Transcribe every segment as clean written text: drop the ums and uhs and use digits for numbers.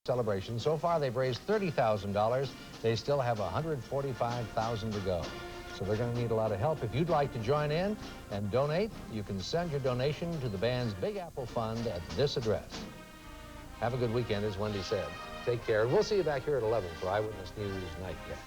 celebration. So far, they've raised $30,000. They still have $145,000 to go. So they're going to need a lot of help. If you'd like to join in and donate, you can send your donation to the band's Big Apple Fund at this address. Have a good weekend, as Wendy said. Take care. We'll see you back here at 11 for Eyewitness News Nightcap.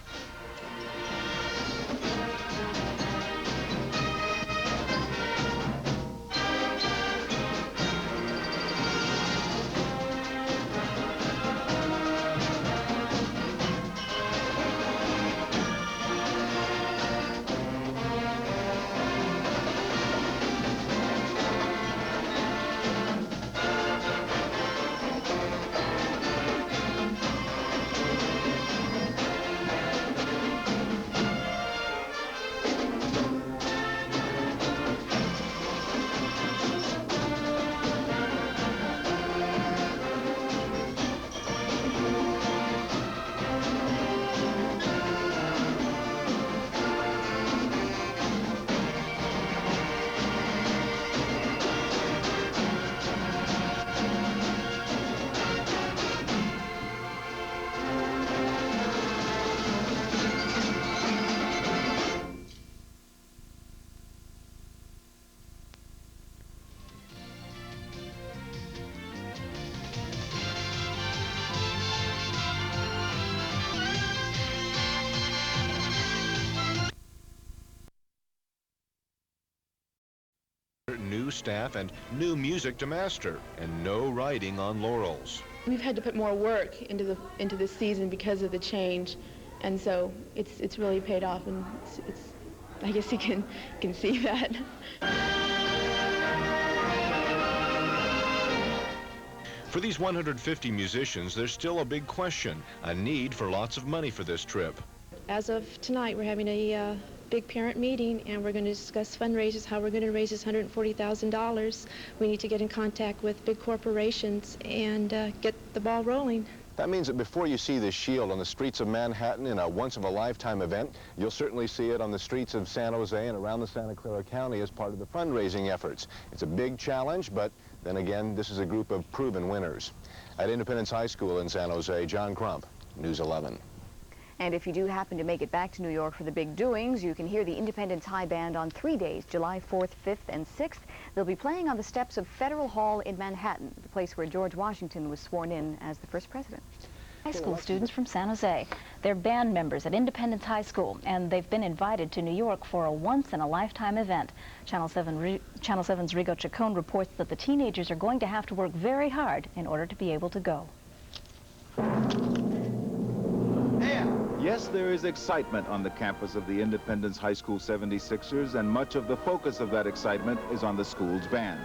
New staff and new music to master, and no riding on laurels. We've had to put more work into this season because of the change, and so it's really paid off, and it's I guess you can see that. For these 150 musicians, there's still a big question, a need for lots of money for this trip. As of tonight, we're having a big parent meeting, and we're going to discuss fundraisers, how we're going to raise this $140,000. We need to get in contact with big corporations and get the ball rolling. That means that before you see this shield on the streets of Manhattan in a once-of-a-lifetime event, you'll certainly see it on the streets of San Jose and around the Santa Clara County as part of the fundraising efforts. It's a big challenge, but then again, this is a group of proven winners. At Independence High School in San Jose, John Crump, News 11. And if you do happen to make it back to New York for the big doings, you can hear the Independence High Band on 3 days, July 4th, 5th, and 6th. They'll be playing on the steps of Federal Hall in Manhattan, the place where George Washington was sworn in as the first president. High school students from San Jose. They're band members at Independence High School, and they've been invited to New York for a once-in-a-lifetime event. Channel 7's Rigo Chacon reports that the teenagers are going to have to work very hard in order to be able to go. Yes, there is excitement on the campus of the Independence High School 76ers, and much of the focus of that excitement is on the school's band.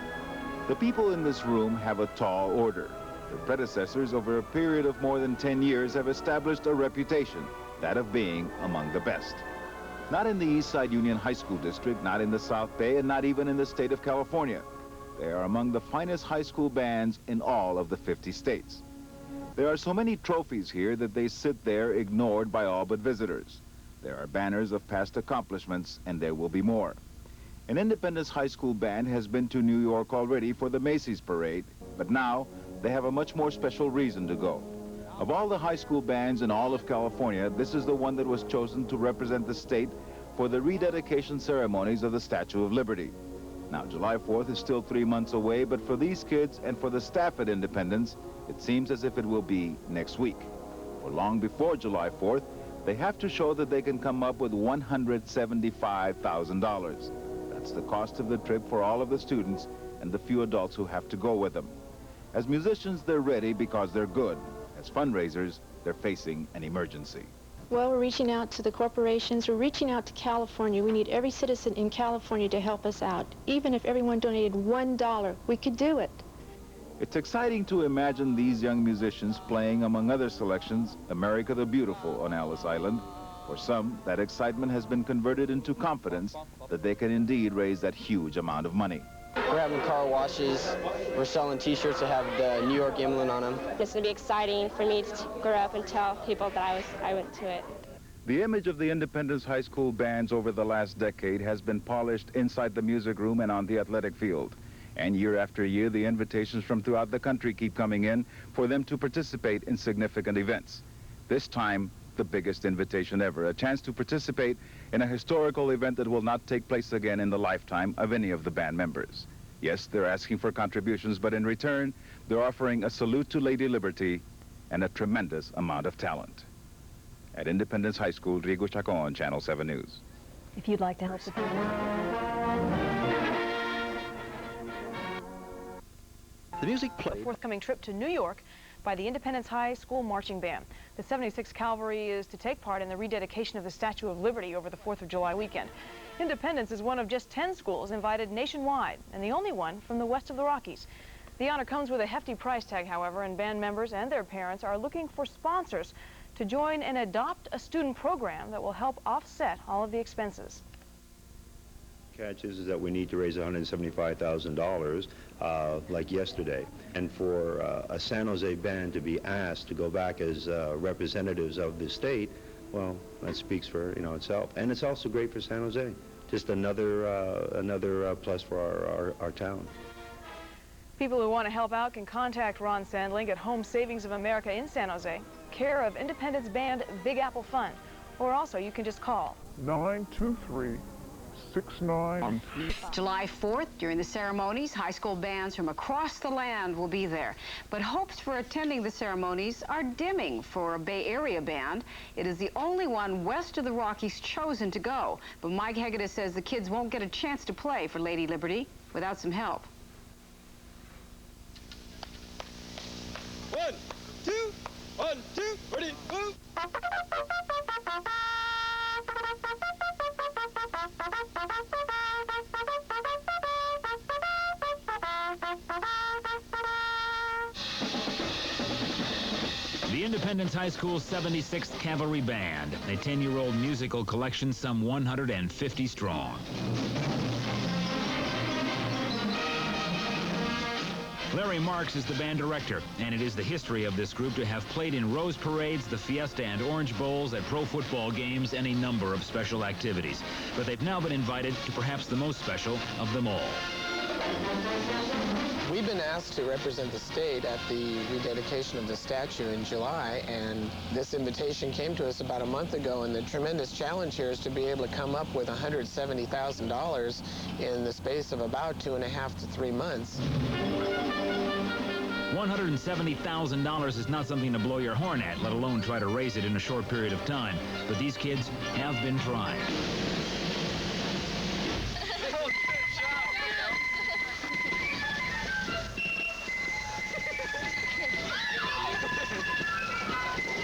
The people in this room have a tall order. Their predecessors, over a period of more than 10 years, have established a reputation, that of being among the best. Not in the Eastside Union High School District, not in the South Bay, and not even in the state of California. They are among the finest high school bands in all of the 50 states. There are so many trophies here that they sit there ignored by all but visitors. There are banners of past accomplishments, and there will be more. An Independence High School band has been to New York already for the Macy's parade, but now they have a much more special reason to go. Of all the high school bands in all of California, this is the one that was chosen to represent the state for the rededication ceremonies of the Statue of Liberty. Now, July 4th is still 3 months away, but for these kids and for the staff at Independence, it seems as if it will be next week. For long before July 4th, they have to show that they can come up with $175,000. That's the cost of the trip for all of the students and the few adults who have to go with them. As musicians, they're ready because they're good. As fundraisers, they're facing an emergency. Well, we're reaching out to the corporations. We're reaching out to California. We need every citizen in California to help us out. Even if everyone donated $1, we could do it. It's exciting to imagine these young musicians playing, among other selections, America the Beautiful on Ellis Island. For some, that excitement has been converted into confidence that they can indeed raise that huge amount of money. We're having car washes. We're selling T-shirts that have the New York emblem on them. It's going to be exciting for me to grow up and tell people that I went to it. The image of the Independence High School bands over the last decade has been polished inside the music room and on the athletic field. And year after year, the invitations from throughout the country keep coming in for them to participate in significant events. This time, the biggest invitation ever, a chance to participate in a historical event that will not take place again in the lifetime of any of the band members. Yes, they're asking for contributions, but in return, they're offering a salute to Lady Liberty and a tremendous amount of talent. At Independence High School, Rigo Chacon, Channel 7 News. If you'd like to help the music played. A forthcoming trip to New York by the Independence High School Marching Band. The 76th Calvary is to take part in the rededication of the Statue of Liberty over the 4th of July weekend. Independence is one of just 10 schools invited nationwide, and the only one from the west of the Rockies. The honor comes with a hefty price tag, however, and band members and their parents are looking for sponsors to join and adopt a student program that will help offset all of the expenses. Catch is that we need to raise $175,000 like yesterday. And for a San Jose band to be asked to go back as representatives of the state, well, that speaks for itself. And it's also great for San Jose. Just another plus for our town. People who want to help out can contact Ron Sandling at Home Savings of America in San Jose, care of Independence Band Big Apple Fund. Or also, you can just call 923-6913. July 4th, during the ceremonies, high school bands from across the land will be there. But hopes for attending the ceremonies are dimming for a Bay Area band. It is the only one west of the Rockies chosen to go. But Mike Hegedus says the kids won't get a chance to play for Lady Liberty without some help. 1, 2, 1, 2, ready, move! The Independence High School 76th Calvary Band, a 10-year-old musical collection some 150 strong. Larry Marks is the band director, and it is the history of this group to have played in Rose Parades, the Fiesta and Orange Bowls, at pro football games, and a number of special activities. But they've now been invited to perhaps the most special of them all. We've been asked to represent the state at the rededication of the statue in July, and this invitation came to us about a month ago, and the tremendous challenge here is to be able to come up with $170,000 in the space of about 2.5 to 3 months. $170,000 is not something to blow your horn at, let alone try to raise it in a short period of time. But these kids have been trying.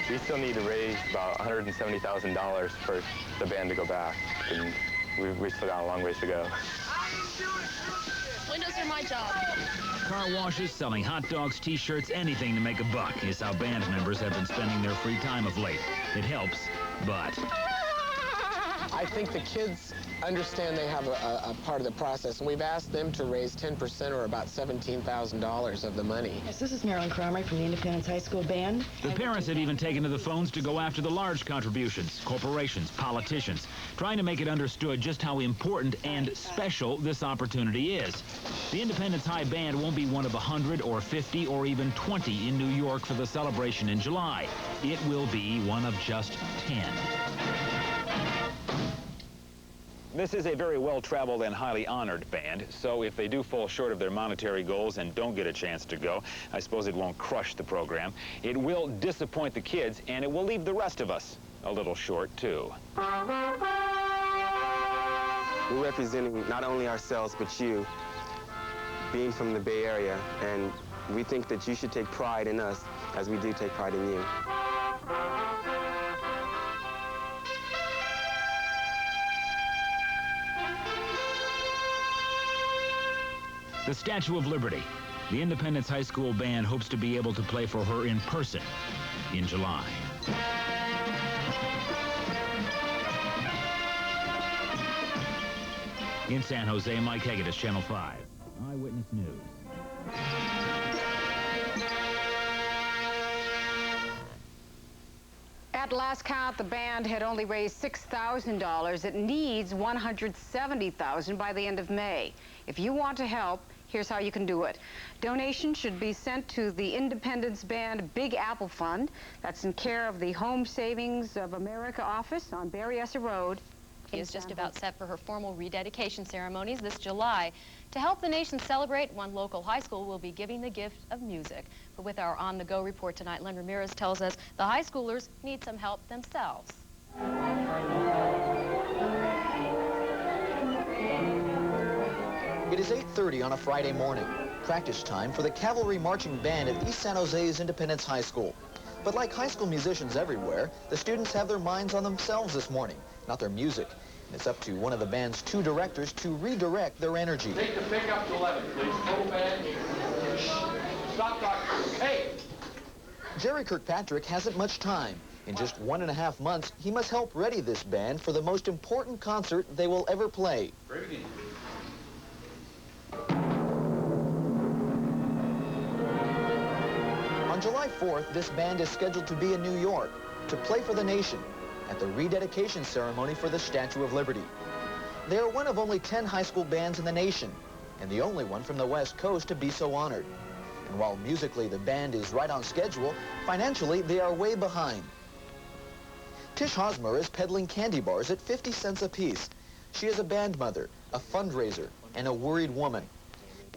We still need to raise about $170,000 for the band to go back, and we still got a long ways to go. Windows are my job. Car washes, selling hot dogs, T-shirts, anything to make a buck is how band members have been spending their free time of late. It helps, but I think the kids understand they have a part of the process, and we've asked them to raise 10%, or about $17,000 of the money. Yes, this is Marilyn Cromery from the Independence High School Band. the parents have even taken to the phones to go after the large contributions, corporations, politicians, trying to make it understood just how important and special this opportunity is. The Independence High Band won't be one of 100 or 50 or even 20 in New York for the celebration in July. It will be one of just 10. This is a very well-traveled and highly honored band, so if they do fall short of their monetary goals and don't get a chance to go, I suppose it won't crush the program. It will disappoint the kids, and it will leave the rest of us a little short, too. We're representing not only ourselves, but you, being from the Bay Area, and we think that you should take pride in us as we do take pride in you. The Statue of Liberty. The Independence High School Band hopes to be able to play for her in person in July. In San Jose, Mike Hegedus, Channel 5, Eyewitness News. At last count, the band had only raised $6,000. It needs $170,000 by the end of May. If you want to help, Here's how you can do it. Donations should be sent to the Independence Band Big Apple Fund. That's in care of the Home Savings of America office on Berryessa Road. She is just about set for her formal rededication ceremonies this July. To help the nation celebrate, one local high school will be giving the gift of music. But with our On-the-Go report tonight, Len Ramirez tells us the high schoolers need some help themselves. It is 8:30 on a Friday morning. Practice time for the Calvary Marching Band at East San Jose's Independence High School. But like high school musicians everywhere, the students have their minds on themselves this morning, not their music. And it's up to one of the band's two directors to redirect their energy. Take the pickup to 11, please. Total band. Stop talking. Hey! Jerry Kirkpatrick hasn't much time. In just 1.5 months, he must help ready this band for the most important concert they will ever play. Very good. On July 4th, this band is scheduled to be in New York to play for the nation at the rededication ceremony for the Statue of Liberty. They are one of only 10 high school bands in the nation, and the only one from the West Coast to be so honored. And while musically the band is right on schedule, financially they are way behind. Tish Hosmer is peddling candy bars at 50 cents a piece. She is a band mother, a fundraiser, and a worried woman.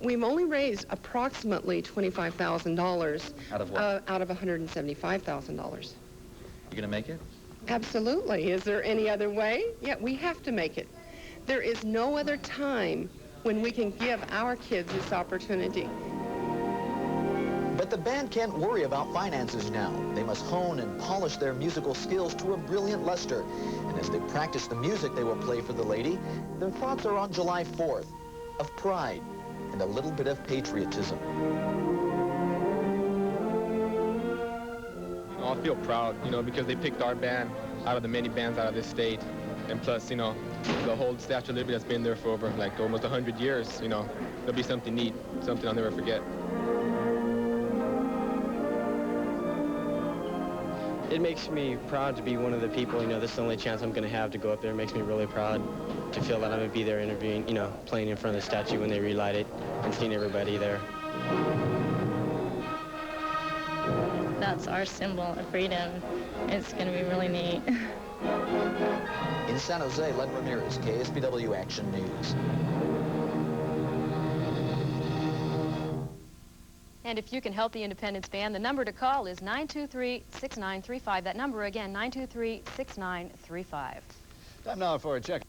We've only raised approximately $25,000 Out of what? Out of $175,000. You gonna make it? Absolutely. Is there any other way? Yeah, we have to make it. There is no other time when we can give our kids this opportunity. But the band can't worry about finances now. They must hone and polish their musical skills to a brilliant luster. And as they practice the music they will play for the lady, their thoughts are on July 4th, of pride and a little bit of patriotism. I feel proud, because they picked our band out of the many bands out of this state. And plus, the whole Statue of Liberty that's been there for over, almost 100 years, it'll be something neat, something I'll never forget. It makes me proud to be one of the people, this is the only chance I'm going to have to go up there. It makes me really proud to feel that I'm going to be there interviewing, playing in front of the statue when they relight it and seeing everybody there. That's our symbol of freedom. It's going to be really neat. In San Jose, Len Ramirez, KSBW Action News. And if you can help the Independence Band, the number to call is 923-6935. That number again, 923-6935. Time now for a check.